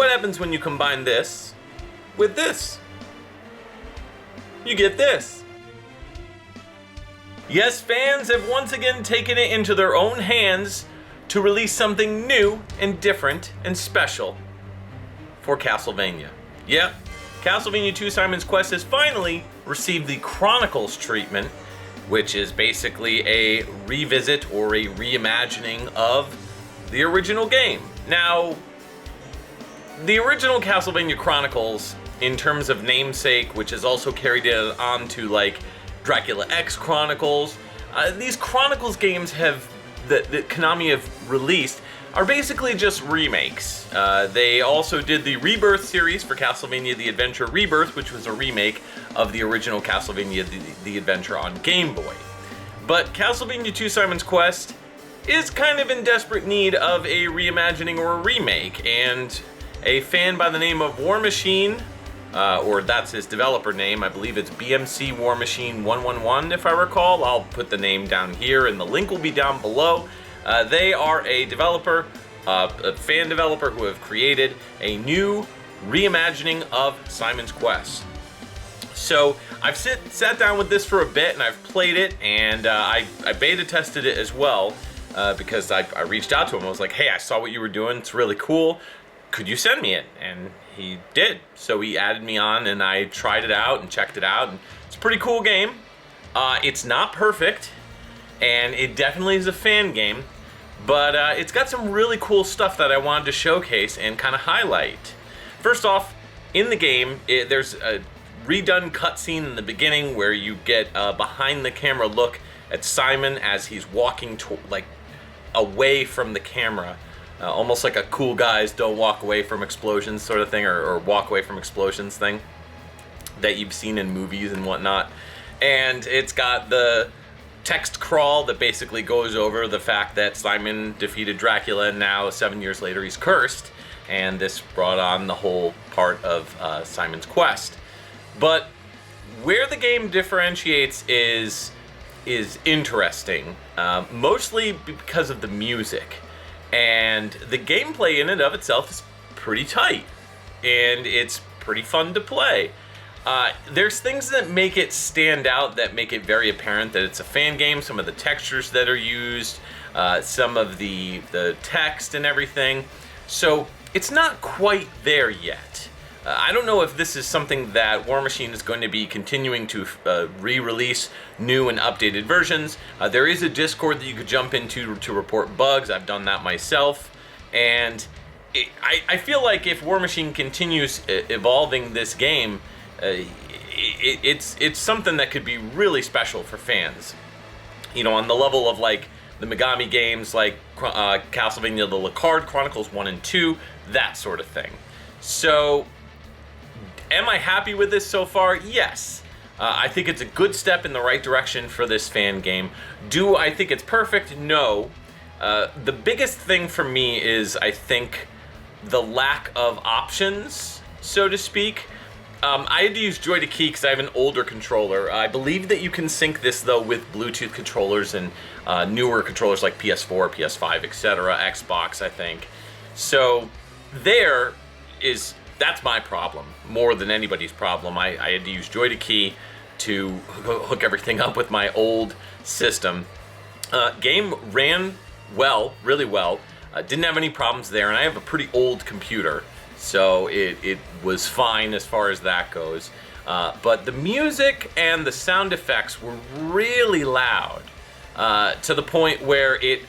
what happens when you combine this with this? You get this. Yes, fans have once again taken it into their own hands to release something new and different and special for Castlevania. Yep, Castlevania 2 Simon's Quest has finally received the Chronicles treatment, which is basically a revisit or a reimagining of the original game. Now, the original Castlevania Chronicles, in terms of namesake, which is also carried on to like Dracula X Chronicles, these Chronicles games that Konami have released are basically just remakes. They also did the Rebirth series for Castlevania The Adventure Rebirth, which was a remake of the original Castlevania The Adventure on Game Boy. But Castlevania 2 Simon's Quest is kind of in desperate need of a reimagining or a remake, and a fan by the name of War Machine, or that's his developer name, I believe it's BMC War Machine 111 if I recall. I'll put the name down here and the link will be down below. They are a developer, a fan developer who have created a new reimagining of Simon's Quest. So I've sat down with this for a bit and I've played it, and I beta tested it as well, because I reached out to him. I was like, hey, I saw what you were doing, it's really cool, could you send me it? And he did. So he added me on and I tried it out and checked it out, and it's a pretty cool game. It's not perfect, and it definitely is a fan game, but it's got some really cool stuff that I wanted to showcase and kind of highlight. First off, in the game, there's a redone cutscene in the beginning where you get a behind the camera look at Simon as he's walking away from the camera. Almost like a cool guys don't walk away from explosions sort of thing, or walk away from explosions thing that you've seen in movies and whatnot. And it's got the text crawl that basically goes over the fact that Simon defeated Dracula and now 7 years later he's cursed, and this brought on the whole part of Simon's Quest. But where the game differentiates is interesting, mostly because of the music. And the gameplay in and of itself is pretty tight, and it's pretty fun to play. There's things that make it stand out, that make it very apparent that it's a fan game. Some of the textures that are used, some of the text and everything. So it's not quite there yet. I don't know if this is something that War Machine is going to be continuing to re-release new and updated versions. There is a Discord that you could jump into to report bugs. I've done that myself. And I feel like if War Machine continues evolving this game, it's something that could be really special for fans. You know, on the level of like the Megami games, like Castlevania, the Lecarde Chronicles 1 and 2, that sort of thing. So, am I happy with this so far? Yes. I think it's a good step in the right direction for this fan game. Do I think it's perfect? No. The biggest thing for me is, I think, the lack of options, so to speak. I had to use Joy to Key because I have an older controller. I believe that you can sync this, though, with Bluetooth controllers and newer controllers like PS4, PS5, etc., Xbox, I think. So, that's my problem, more than anybody's problem. I had to use Joy to Key to hook everything up with my old system. Game ran well, really well. Didn't have any problems there, and I have a pretty old computer, so it was fine as far as that goes. But the music and the sound effects were really loud, to the point where it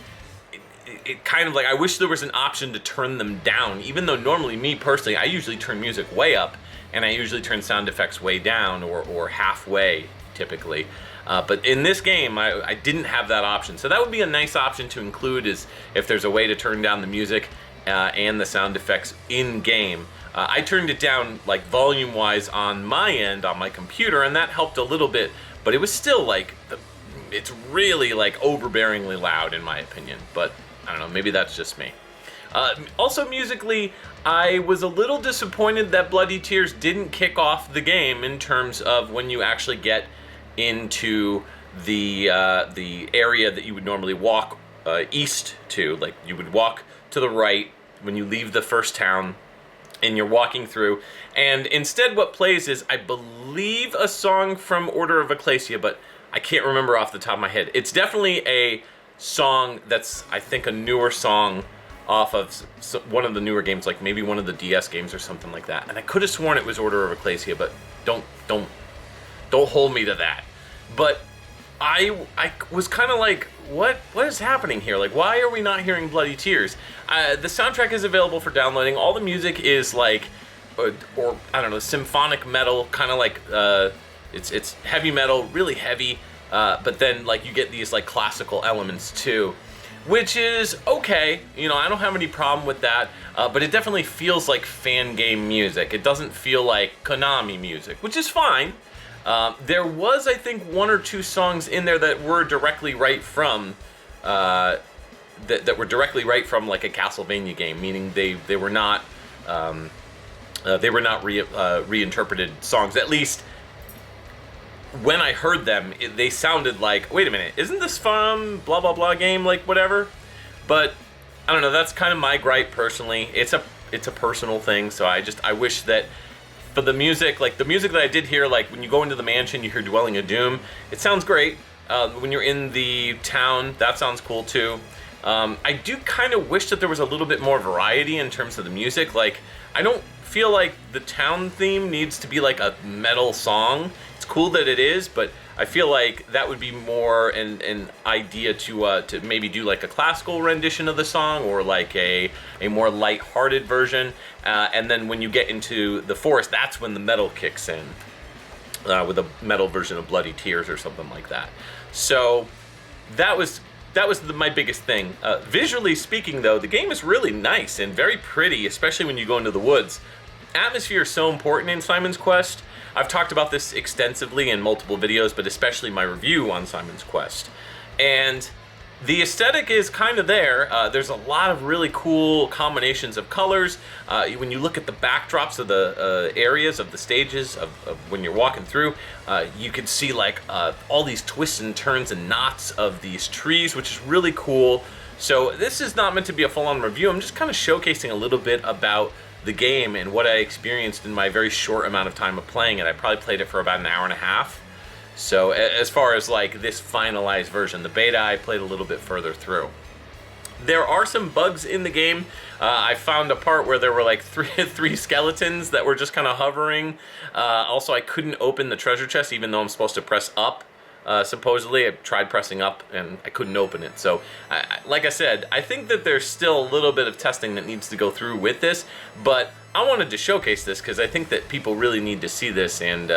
kind of like, I wish there was an option to turn them down, even though normally, me personally, I usually turn music way up, and I usually turn sound effects way down, or halfway, typically. But in this game, I didn't have that option. So that would be a nice option to include, is if there's a way to turn down the music and the sound effects in-game. I turned it down, like, volume-wise on my end, on my computer, and that helped a little bit, but it was still, like, it's really, like, overbearingly loud, in my opinion. But I don't know, maybe that's just me. Also, musically, I was a little disappointed that Bloody Tears didn't kick off the game in terms of when you actually get into the area that you would normally walk east to. Like, you would walk to the right when you leave the first town, and you're walking through, and instead what plays is, I believe, a song from Order of Ecclesia, but I can't remember off the top of my head. It's definitely a song that's, I think, a newer song off of one of the newer games, like maybe one of the DS games or something like that. And I could have sworn it was Order of Ecclesia, but don't hold me to that. But I was kind of like, what is happening here? Like, why are we not hearing Bloody Tears? The soundtrack is available for downloading. All the music is like, or I don't know, symphonic metal, kind of like, it's heavy metal, really heavy, but then like you get these like classical elements too, which is okay. You know, I don't have any problem with that, but it definitely feels like fan game music. It doesn't feel like Konami music, which is fine. There was, I think, 1 or 2 songs in there that were directly right from that were directly right from like a Castlevania game, meaning they were not reinterpreted songs. At least when I heard them, they sounded like, wait a minute, isn't this from blah blah blah game, like whatever? But I don't know. That's kind of my gripe personally. It's a personal thing. So I wish that. For the music, like the music that I did hear, like when you go into the mansion, you hear Dwelling of Doom. It sounds great. When you're in the town, that sounds cool too. I do kind of wish that there was a little bit more variety in terms of the music. Like, I don't feel like the town theme needs to be like a metal song. It's cool that it is, but I feel like that would be more an idea to maybe do like a classical rendition of the song, or like a more light-hearted version. And then when you get into the forest, that's when the metal kicks in, with a metal version of Bloody Tears or something like that. So that was my biggest thing. Visually speaking, though, the game is really nice and very pretty, especially when you go into the woods. Atmosphere is so important in Simon's Quest. I've talked about this extensively in multiple videos, but especially my review on Simon's Quest. And the aesthetic is kind of there. There's a lot of really cool combinations of colors. When you look at the backdrops of the areas of the stages of when you're walking through, you can see like all these twists and turns and knots of these trees, which is really cool. So this is not meant to be a full-on review. I'm just kind of showcasing a little bit about the game and what I experienced in my very short amount of time of playing it. I probably played it for about an hour and a half. So as far as like this finalized version, the beta I played a little bit further through. There are some bugs in the game. I found a part where there were like three skeletons that were just kind of hovering. Also, I couldn't open the treasure chest even though I'm supposed to press up. Supposedly, I tried pressing up and I couldn't open it. So, like I said, I think that there's still a little bit of testing that needs to go through with this, but I wanted to showcase this because I think that people really need to see this and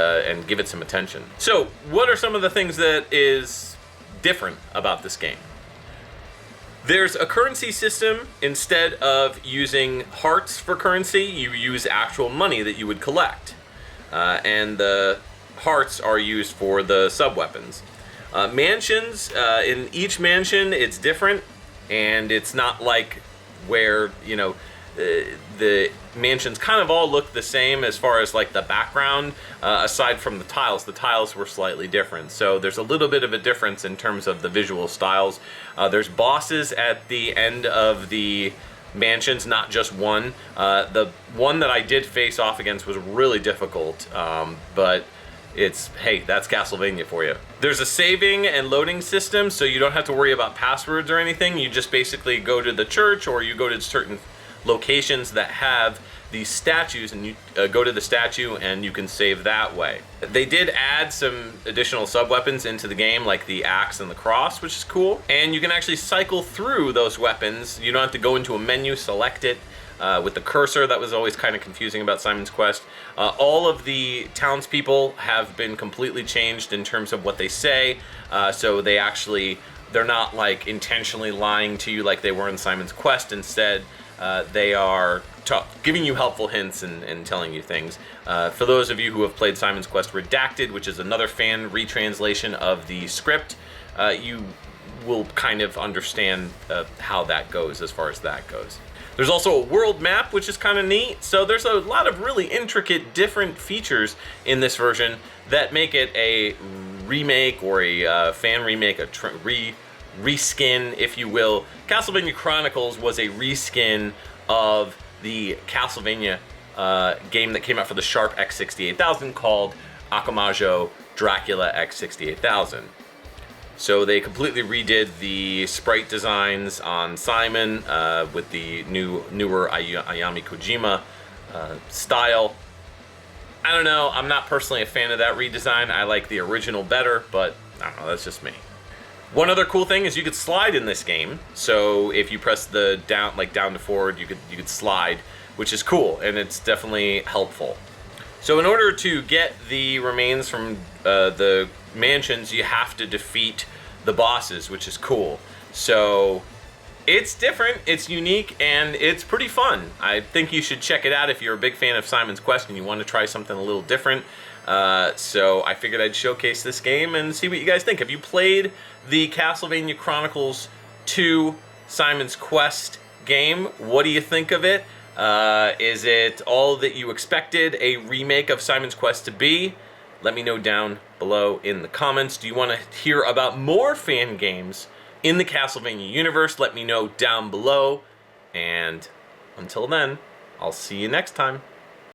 give it some attention. So, what are some of the things that is different about this game? There's a currency system. Instead of using hearts for currency, you use actual money that you would collect. And the hearts are used for the sub-weapons. Mansions, in each mansion it's different, and it's not like where, you know, the mansions kind of all look the same as far as like the background, aside from the tiles. The tiles were slightly different, so there's a little bit of a difference in terms of the visual styles. There's bosses at the end of the mansions, not just one. The one that I did face off against was really difficult, but hey, that's Castlevania for you. There's a saving and loading system, so you don't have to worry about passwords or anything. You just basically go to the church, or you go to certain locations that have these statues, and you go to the statue and you can save that way. They did add some additional sub-weapons into the game, like the axe and the cross, which is cool. And you can actually cycle through those weapons. You don't have to go into a menu, select it. With the cursor, that was always kind of confusing about Simon's Quest. All of the townspeople have been completely changed in terms of what they say, so they're not like intentionally lying to you like they were in Simon's Quest. Instead, they are giving you helpful hints and telling you things. For those of you who have played Simon's Quest Redacted, which is another fan retranslation of the script, you will kind of understand how that goes as far as that goes. There's also a world map, which is kind of neat. So there's a lot of really intricate, different features in this version that make it a remake or a fan remake, a reskin, if you will. Castlevania Chronicles was a reskin of the Castlevania game that came out for the Sharp X68000 called Akamajo Dracula X68000. So they completely redid the sprite designs on Simon with the newer Ayami Kojima style. I don't know, I'm not personally a fan of that redesign. I like the original better, but I don't know, that's just me. One other cool thing is you could slide in this game. So if you press the down to forward, you could slide, which is cool, and it's definitely helpful. So in order to get the remains from the mansions, you have to defeat the bosses, which is cool. So it's different, it's unique, and it's pretty fun. I think you should check it out if you're a big fan of Simon's Quest and you want to try something a little different. So I figured I'd showcase this game and see what you guys think. Have you played the Castlevania Chronicles 2 Simon's Quest game? What do you think of it? Is it all that you expected a remake of Simon's Quest to be? Let me know down below in the comments. Do you want to hear about more fan games in the Castlevania universe? Let me know down below. And until then, I'll see you next time.